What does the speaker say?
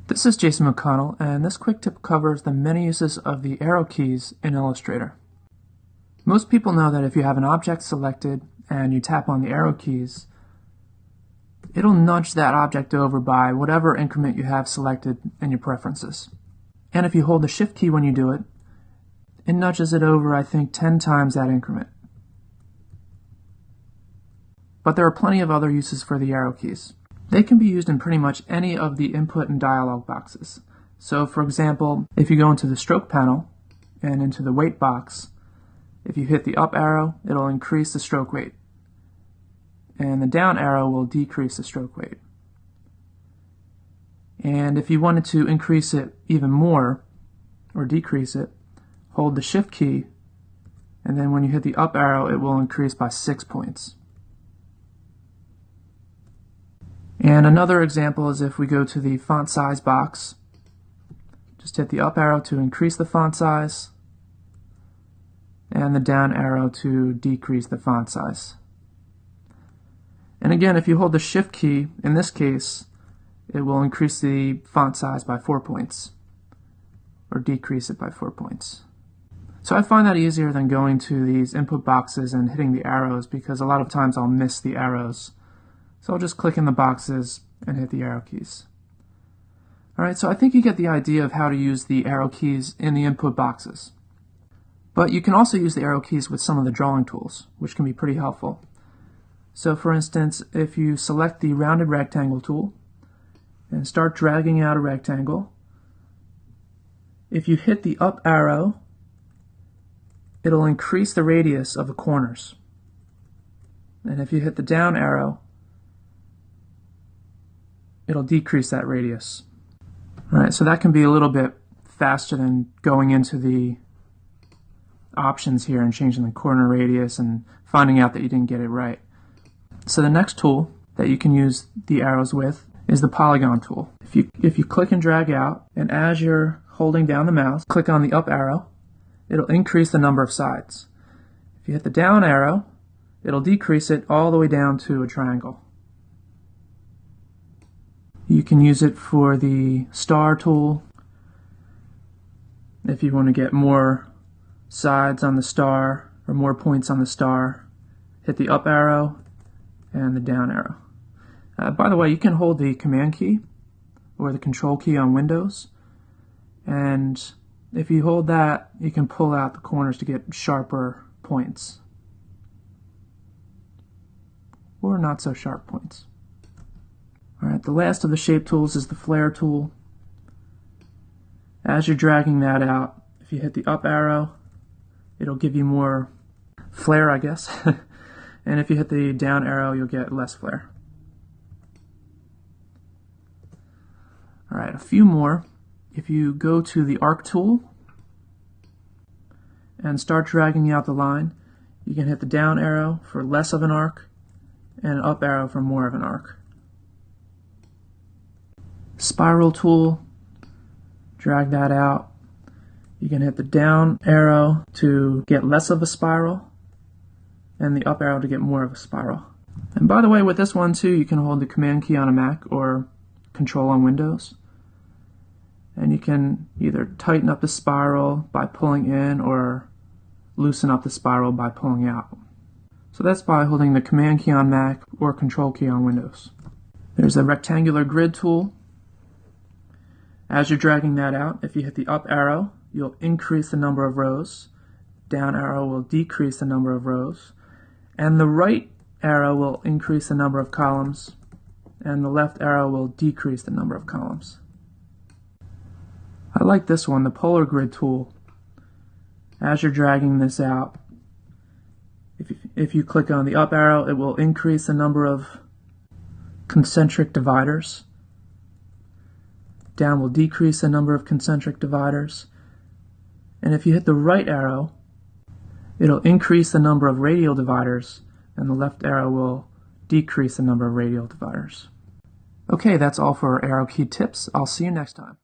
This is Jason McConnell, and this quick tip covers the many uses of the arrow keys in Illustrator. Most people know that if you have an object selected and you tap on the arrow keys, it'll nudge that object over by whatever increment you have selected in your preferences. And if you hold the Shift key when you do it, it nudges it over, I think, 10 times that increment. But there are plenty of other uses for the arrow keys. They can be used in pretty much any of the input and dialog boxes. So for example, if you go into the stroke panel and into the weight box, if you hit the up arrow, it'll increase the stroke weight. And the down arrow will decrease the stroke weight. And if you wanted to increase it even more, or decrease it, hold the Shift key, and then when you hit the up arrow, it will increase by 6 points. And another example is if we go to the font size box, just hit the up arrow to increase the font size, and the down arrow to decrease the font size. And again, if you hold the Shift key, in this case, it will increase the font size by 4 points, or decrease it by 4 points. So I find that easier than going to these input boxes and hitting the arrows, because a lot of times I'll miss the arrows. So I'll just click in the boxes and hit the arrow keys. Alright, so I think you get the idea of how to use the arrow keys in the input boxes. But you can also use the arrow keys with some of the drawing tools, which can be pretty helpful. So for instance, if you select the rounded rectangle tool and start dragging out a rectangle, if you hit the up arrow, it'll increase the radius of the corners. And if you hit the down arrow, it'll decrease that radius. Alright, so that can be a little bit faster than going into the options here and changing the corner radius and finding out that you didn't get it right. So the next tool that you can use the arrows with is the polygon tool. If you click and drag out, and as you're holding down the mouse, click on the up arrow, it'll increase the number of sides. If you hit the down arrow, it'll decrease it all the way down to a triangle. You can use it for the star tool if you want to get more sides on the star or more points on the star. Hit the up arrow and the down arrow. By the way, you can hold the Command key or the Control key on Windows, and if you hold that, you can pull out the corners to get sharper points, or not so sharp points. Alright, the last of the shape tools is the flare tool. As you're dragging that out, if you hit the up arrow, it'll give you more flare, I guess. And if you hit the down arrow, you'll get less flare. Alright, a few more. If you go to the arc tool and start dragging out the line, you can hit the down arrow for less of an arc and an up arrow for more of an arc. Spiral tool, drag that out. You can hit the down arrow to get less of a spiral and the up arrow to get more of a spiral. And by the way, with this one too, you can hold the Command key on a Mac or Control on Windows. And you can either tighten up the spiral by pulling in or loosen up the spiral by pulling out. So that's by holding the Command key on Mac or Control key on Windows. There's a rectangular grid tool. As you're dragging that out, if you hit the up arrow, you'll increase the number of rows. Down arrow will decrease the number of rows. And the right arrow will increase the number of columns. And the left arrow will decrease the number of columns. I like this one, the polar grid tool. As you're dragging this out, if you click on the up arrow, it will increase the number of concentric dividers. Down will decrease the number of concentric dividers. And if you hit the right arrow, it'll increase the number of radial dividers, and the left arrow will decrease the number of radial dividers. Okay, that's all for arrow key tips. I'll see you next time.